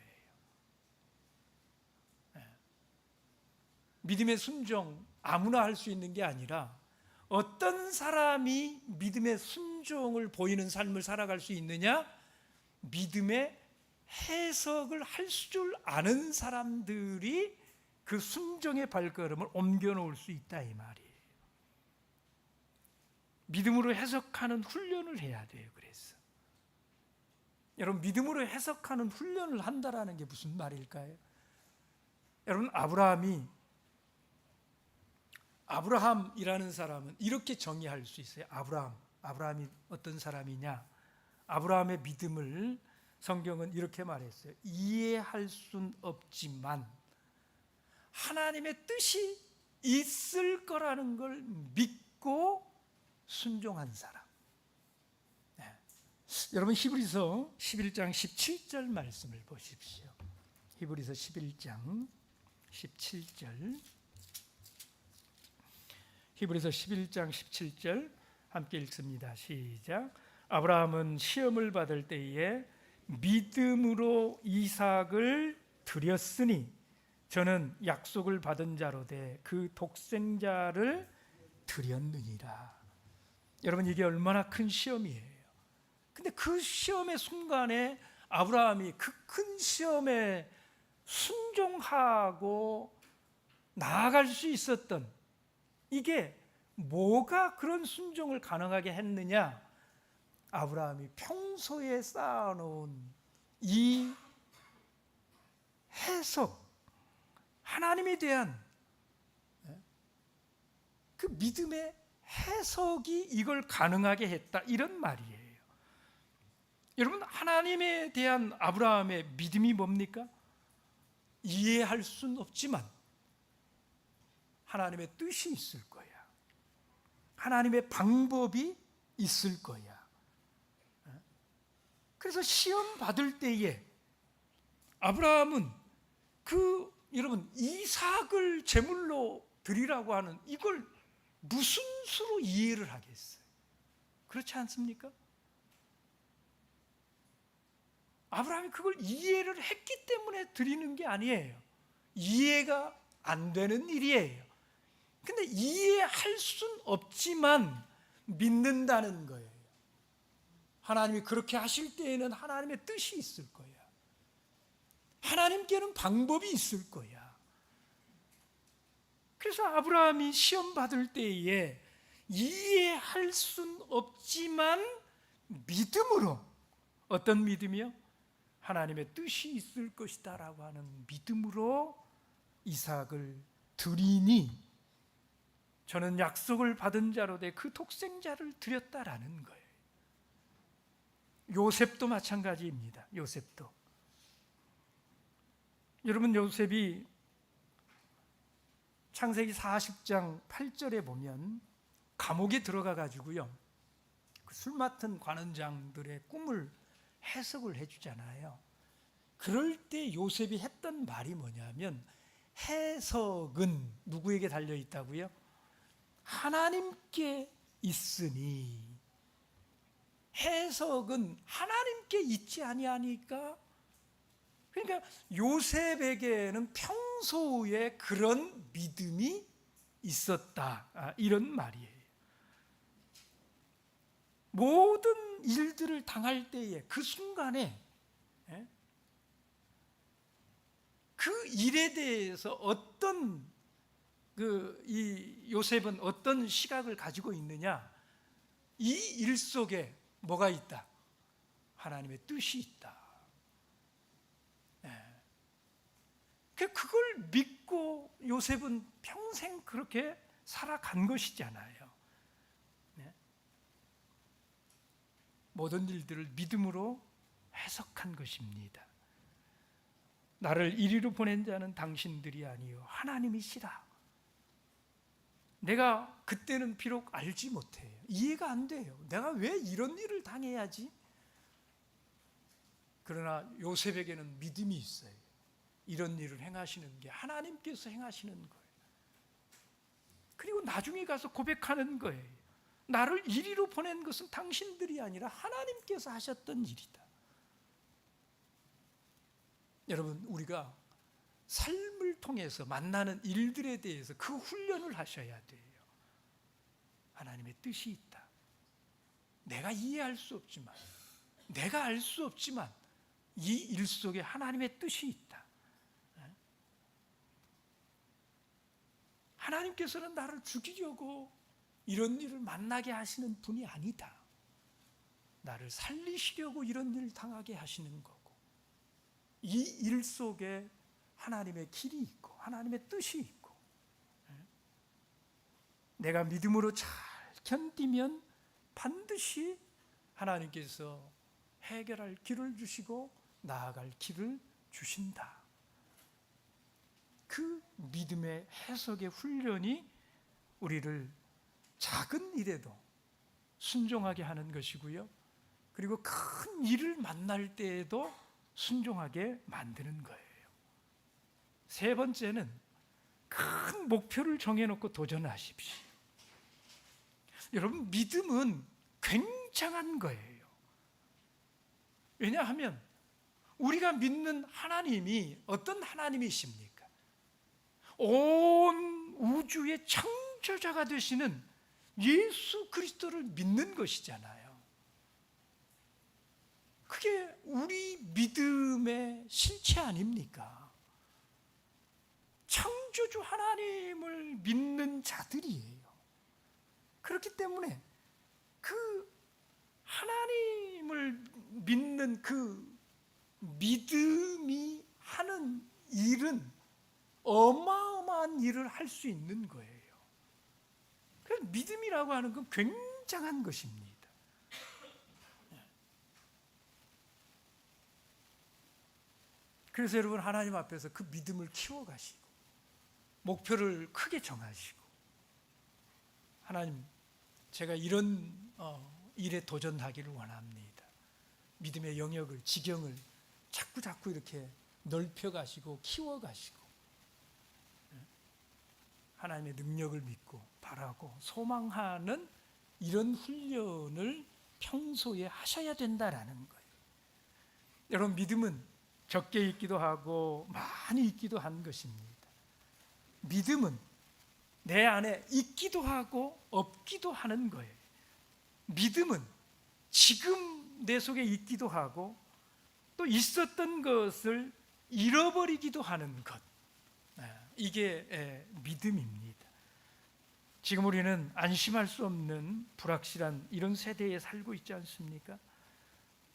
믿음의 순종 아무나 할 수 있는 게 아니라 어떤 사람이 믿음의 순종을 보이는 삶을 살아갈 수 있느냐? 믿음의 해석을 할 줄 아는 사람들이 그 순종의 발걸음을 옮겨 놓을 수 있다 이 말이에요. 믿음으로 해석하는 훈련을 해야 돼요. 그래서 여러분, 믿음으로 해석하는 훈련을 한다라는 게 무슨 말일까요? 여러분, 아브라함이라는 사람은 이렇게 정의할 수 있어요. 아브라함이 어떤 사람이냐? 아브라함의 믿음을 성경은 이렇게 말했어요. 이해할 순 없지만 하나님의 뜻이 있을 거라는 걸 믿고 순종한 사람. 네. 여러분, 히브리서 11장 17절 말씀을 보십시오. 히브리서 11장 17절. 히브리서 11장 17절 함께 읽습니다. 시작. 아브라함은 시험을 받을 때에 믿음으로 이삭을 드렸으니 저는 약속을 받은 자로 돼 그 독생자를 드렸느니라. 여러분, 이게 얼마나 큰 시험이에요. 근데 그 시험의 순간에 아브라함이 그 큰 시험에 순종하고 나아갈 수 있었던, 이게 뭐가 그런 순종을 가능하게 했느냐? 아브라함이 평소에 쌓아놓은 이 해석, 하나님에 대한 그 믿음의 해석이 이걸 가능하게 했다, 이런 말이에요. 여러분, 하나님에 대한 아브라함의 믿음이 뭡니까? 이해할 수는 없지만 하나님의 뜻이 있을 거야. 하나님의 방법이 있을 거야. 그래서 시험 받을 때에 아브라함은 여러분, 이삭을 제물로 드리라고 하는 이걸 무슨 수로 이해를 하겠어요? 그렇지 않습니까? 아브라함이 그걸 이해를 했기 때문에 드리는 게 아니에요. 이해가 안 되는 일이에요. 근데 이해할 순 없지만 믿는다는 거예요. 하나님이 그렇게 하실 때에는 하나님의 뜻이 있을 거야. 하나님께는 방법이 있을 거야. 그래서 아브라함이 시험 받을 때에 이해할 순 없지만 믿음으로, 어떤 믿음이요? 하나님의 뜻이 있을 것이다 라고 하는 믿음으로 이삭을 드리니 저는 약속을 받은 자로 돼 그 독생자를 드렸다라는 거예요. 요셉도 마찬가지입니다. 요셉도. 여러분, 요셉이 창세기 40장 8절에 보면 감옥에 들어가 가지고요, 그 술 맡은 관원장들의 꿈을 해석을 해주잖아요. 그럴 때 요셉이 했던 말이 뭐냐면, 해석은 누구에게 달려 있다고요? 하나님께 있으니. 해석은 하나님께 있지 아니하니까. 그러니까 요셉에게는 평소에 그런 믿음이 있었다, 이런 말이에요. 모든 일들을 당할 때에 그 순간에 그 일에 대해서 어떤 이 요셉은 어떤 시각을 가지고 있느냐? 이 일 속에 뭐가 있다? 하나님의 뜻이 있다. 그걸 믿고 요셉은 평생 그렇게 살아간 것이잖아요. 모든 일들을 믿음으로 해석한 것입니다. 나를 이리로 보낸 자는 당신들이 아니요 하나님이시라. 내가 그때는 비록 알지 못해요. 이해가 안 돼요. 내가 왜 이런 일을 당해야지? 그러나 요셉에게는 믿음이 있어요. 이런 일을 행하시는 게 하나님께서 행하시는 거예요. 그리고 나중에 가서 고백하는 거예요. 나를 이리로 보낸 것은 당신들이 아니라 하나님께서 하셨던 일이다. 여러분, 우리가 삶을 통해서 만나는 일들에 대해서 그 훈련을 하셔야 돼요. 하나님의 뜻이 있다. 내가 이해할 수 없지만, 내가 알 수 없지만 이 일 속에 하나님의 뜻이 있다. 하나님께서는 나를 죽이려고 이런 일을 만나게 하시는 분이 아니다. 나를 살리시려고 이런 일을 당하게 하시는 거고, 이 일 속에 하나님의 길이 있고 하나님의 뜻이 있고, 내가 믿음으로 잘 견디면 반드시 하나님께서 해결할 길을 주시고 나아갈 길을 주신다. 그 믿음의 해석의 훈련이 우리를 작은 일에도 순종하게 하는 것이고요, 그리고 큰 일을 만날 때에도 순종하게 만드는 거예요. 세 번째는 큰 목표를 정해놓고 도전하십시오. 여러분, 믿음은 굉장한 거예요. 왜냐하면 우리가 믿는 하나님이 어떤 하나님이십니까? 온 우주의 창조자가 되시는 예수 그리스도를 믿는 것이잖아요. 그게 우리 믿음의 실체 아닙니까? 창조주 하나님을 믿는 자들이에요. 그렇기 때문에 그 하나님을 믿는 그 믿음이 하는 일은 어마어마한 일을 할 수 있는 거예요. 그래서 믿음이라고 하는 건 굉장한 것입니다. 그래서 여러분, 하나님 앞에서 그 믿음을 키워가시고 목표를 크게 정하시고, 하나님, 제가 이런 일에 도전하기를 원합니다. 믿음의 영역을, 지경을 자꾸 이렇게 넓혀가시고 키워가시고, 하나님의 능력을 믿고 바라고 소망하는 이런 훈련을 평소에 하셔야 된다라는 거예요. 여러분, 믿음은 적게 있기도 하고 많이 있기도 한 것입니다. 믿음은 내 안에 있기도 하고 없기도 하는 거예요. 믿음은 지금 내 속에 있기도 하고 또 있었던 것을 잃어버리기도 하는 것, 이게 믿음입니다. 지금 우리는 안심할 수 없는 불확실한 이런 세대에 살고 있지 않습니까?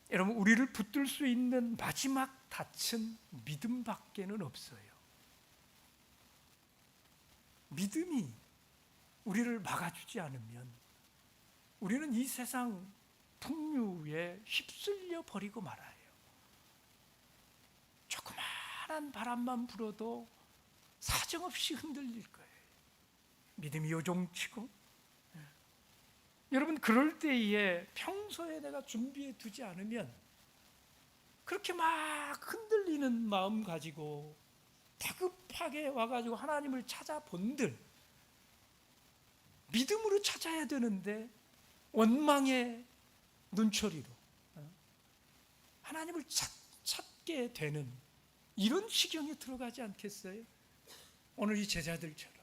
여러분, 우리를 붙들 수 있는 마지막 닻은 믿음밖에는 없어요. 믿음이 우리를 막아주지 않으면 우리는 이 세상 풍류에 휩쓸려 버리고 말아요. 조그마한 바람만 불어도 사정없이 흔들릴 거예요. 믿음이 요종치고, 여러분, 그럴 때에 평소에 내가 준비해 두지 않으면 그렇게 막 흔들리는 마음 가지고 다급하게 와가지고 하나님을 찾아본들, 믿음으로 찾아야 되는데 원망의 눈초리로 하나님을 찾게 되는 이런 지경에 들어가지 않겠어요? 오늘 이 제자들처럼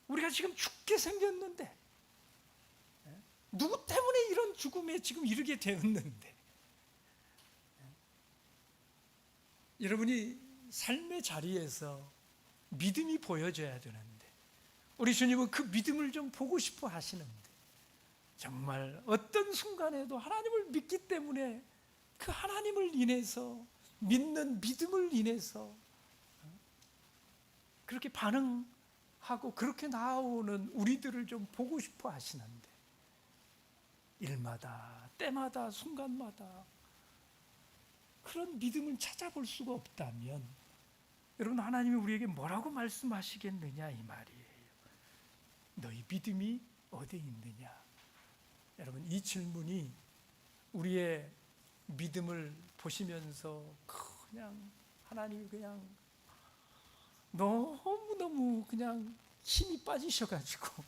우리가 지금 죽게 생겼는데, 누구 때문에 이런 죽음에 지금 이르게 되었는데, 여러분이 삶의 자리에서 믿음이 보여져야 되는데, 우리 주님은 그 믿음을 좀 보고 싶어 하시는데, 정말 어떤 순간에도 하나님을 믿기 때문에 그 하나님을 인해서, 믿는 믿음을 인해서 그렇게 반응하고 그렇게 나오는 우리들을 좀 보고 싶어 하시는데, 일마다 때마다 순간마다 그런 믿음을 찾아볼 수가 없다면 여러분, 하나님이 우리에게 뭐라고 말씀하시겠느냐 이 말이에요. 너희 믿음이 어디에 있느냐. 여러분, 이 질문이 우리의 믿음을 보시면서 그냥 하나님이 그냥 너무너무 그냥 힘이 빠지셔가지고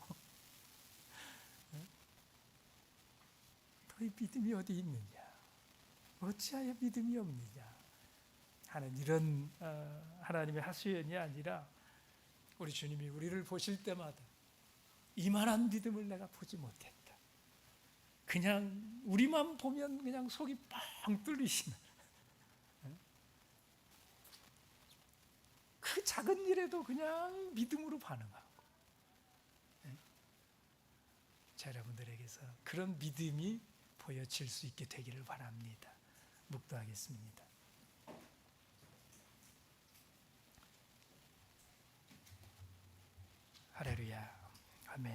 너희 믿음이 어디 있느냐, 어찌하여 믿음이 없느냐. 하는 이런 하나님의 하소연이 아니라 우리 주님이 우리를 보실 때마다 이만한 믿음을 내가 보지 못했다. 그냥 우리만 보면 그냥 속이 뻥 뚫리시는 그 작은 일에도 그냥 믿음으로 반응하고 자, 여러분들에게서 그런 믿음이 보여질 수 있게 되기를 바랍니다. 묵도하겠습니다. 할렐루야. 아멘.